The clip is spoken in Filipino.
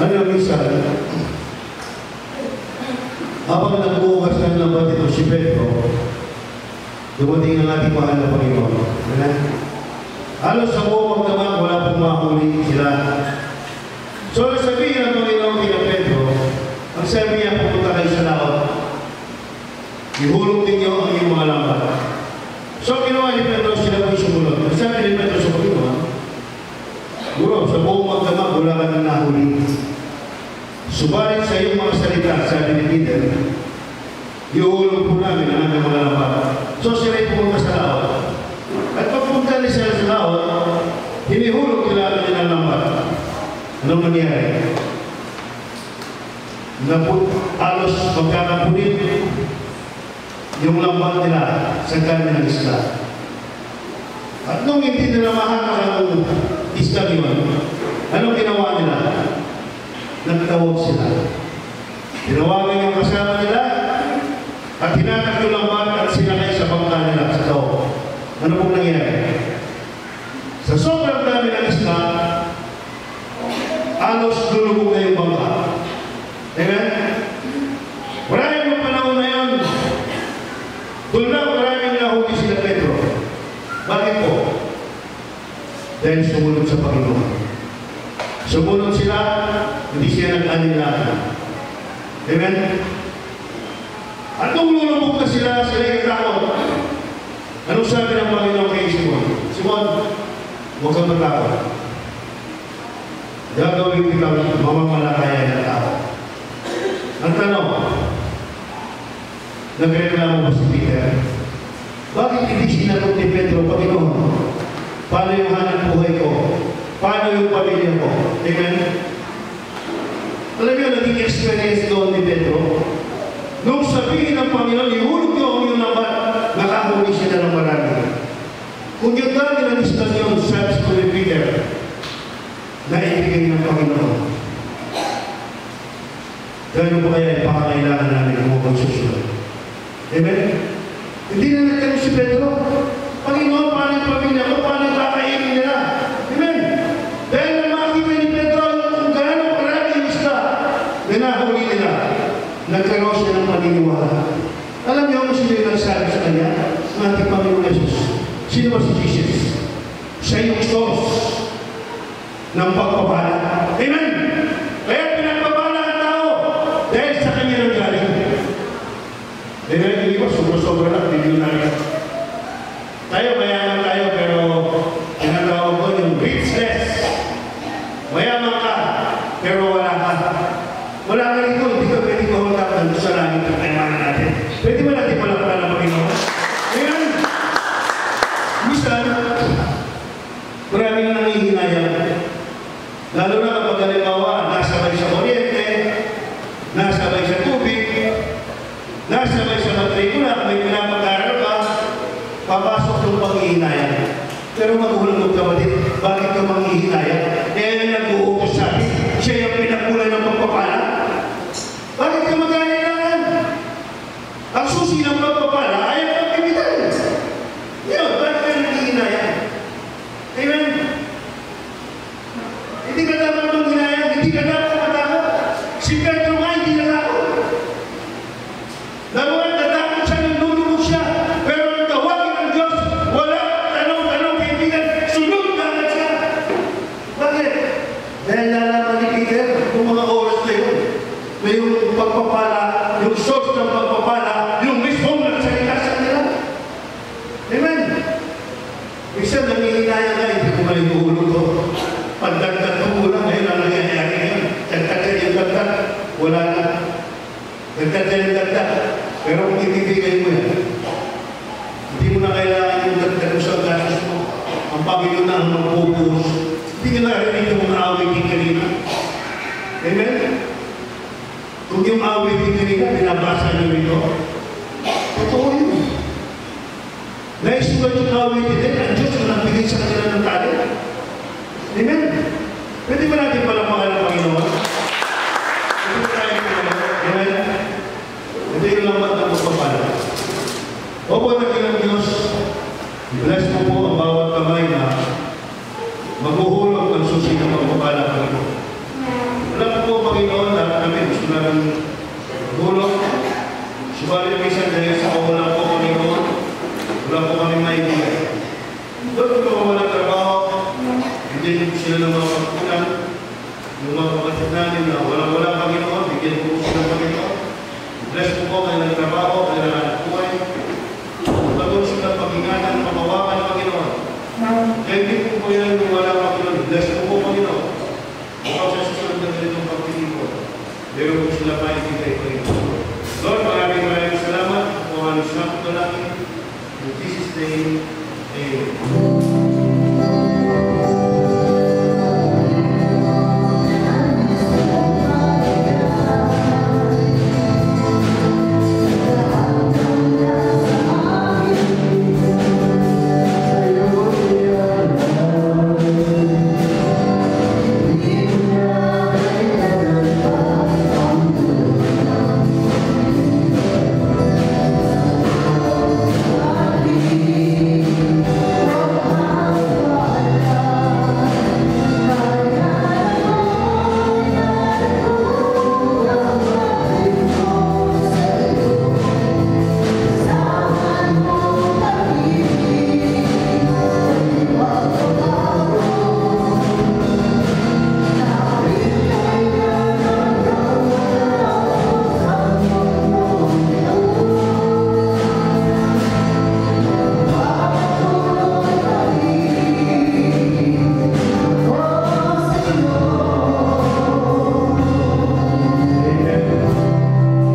Ano minsan, habang nagbukas ng labat ito si Pedro, dumating ang ating mahal na Panginoon. Halos sa buong naman, wala pong mahuli sila. So, nasabihin ng Panginoon kina Pedro, ang sabi niya, pupunta kayo sa laot. Ihulog ninyo ang iyong mga lambat. So, ginawa ni Pedro, sila po'y sumunod. Ang sabi ni Pedro sa Panginoon, Guro, sa buong magdamag, wala ka nang nahuli. Subalit sa iyong mga salita, sabi ni Peter, ihulog po namin ang aming mga lambat. So, sila'y pumunta sa laot. At pagpunta ni sila sa laot, hinihulog nila ang kanilang lambat. Anong nangyari? Halos magkakapunit yung lambat nila sa kanilang isla. At nung hindi nila mahanap ang isla yun, anong ginawa nila? Nagtawag sila. Tinawagan yung kasama nila at hinanap yung lambat at sinakay sa bangka nila sa tao. Ano pong nangyari? Sa sobrang dami ng isla, halos lulubog na yung bangka. Amen? Maraming mga panahon na yun, doon lang maraming nahuli sila Pedro. Bakit po? Dahil sumunod sa Panginoon. Sumunod sila, hindi siya nag-anilahan. Amen? At nung lulubog na sila yung takot. Anong sabi ng Panginoon kay Simon? Simon, huwag kang matakot. Gagawin kitang mamamalakaya ng tao. Ang tanong, nagreklamo ba si Peter? Bakit hindi sinagot ni Pedro, Panginoon? Paano yung hanap buhay ko? Paano yung pamilya ko? Amen? Alam niyo, naging experience doon ni Pedro. Nung sabihin ng Panginoon, ihulog niyo ang iyong lambat, nakahuli siya ng marami. Kung yung dami ng istan yun, sabi ko ni Peter, naibigay ng Panginoon. Gano'n po kaya ipakakailangan namin ang mga pagsusunod. Amen? Hindi na nagtanong si Pedro, Panginoon, paano yung pamilya ko? Paano yung kakainin nila? Amen? Dahil na makita ni Pedro kung gano'n karami yung isla na nahuli nila, nagkaroon siya ng paniniwala. Alam niyo kung sino yung nagsabi sa kanya? Ang ating Panginoon Jesus. Sino ba si Jesus? Siya yung source ng pagpapala. Amen? Kaya pinagpapala ang tao dahil sa kanya nang galing. Amen? Hindi ba? Sobra-sobra lang. Hindi na tayo, mayaman tayo, pero tinatawag ko yung richness. Mayaman ka, pero wala ka. Wala ka rito, hindi ka pwede mahulakan sa langit at kaimanan natin. Pwede ba natin palapala ng Panginoon? Amen? Minsan, maraming nangihinayang. Lalo na kapag halimbawa, nasabay sa kuryente, nasabay sa tubig, nasabay sa matrikula, may pinapag-aral ka, papasok yung panghihinayang. Pero magulang mo kapatid, bakit ka manghihinayang? Kaya yung nag-uutos sa akin, siya yung pinagkulay ng pagpapala. Bakit ka mag-aalilangan? Ang susi ng pagpapala, ayaw kang pimitan. Yun, bakit ka nanghihinayang? Amen? Hindi ka dapat manghinayang, hindi ka dapat matakot. Si Pedro nga, hindi natakot. Naman, natakot siya, nalulubog siya. Pero ang tawagin ng Diyos, wala tanong-tanong kaibigan, sunod na agad siya. Bakit? Dahil nalaman ni Peter, kung mga oras na yun, may yung pagpapala, yung source ng pagpapala, yung mismong nagsalita sa nila. Amen? Minsan, nangihinayang nga, hindi ko malimuhulog ko. Pagdagdag ko mula, ngayon ang nangyayari ngayon. Dagdag ka yung dagdag, wala na. Dagdag ka yung dagdag. Pero kung ibibigay mo yan, hindi mo na kailangan yung dagdag mo sa gastos mo. Ang Panginoon na ang magpupuhos. Hindi ka narinig yung mga away din kanina. Amen? Kung yung away din kanina, binabasa nyo rito, totoo yun. Naisulat yung away din, ang Diyos na nagbigay sa kanila ng talent. Amen? Pwede ba natin palampakan ng Panginoon? Pwede ba tayo Panginoon? Amen? Ito yung lambat ng pagpapala. Opo natin ang Diyos, i-bless mo po ang bawat kamay na maghuhulog ng susi ng pagpapala. Wala po ng tulong. Subalit minsan dahil sa wala po kami noon, wala po kami maibigay. Doon ko wala trabaho, hindi po sila ng mga pagkulang, yung mga kapatid namin na wala kami noon, bigyan po sila ng Panginoon. Bless po po kayo ng trabaho, kayo ng anak buhay. Pagod sila pag-ingatan, pamawakan ng Panginoon. Kaya hindi po yan yung wala Panginoon. Bless po po Panginoon. Kapag sa susunod na ganitong pagpili po, meron po sila maibigay Panginoon. Lord, maraming salamat po ang sagot namin. In Jesus' name, Amen.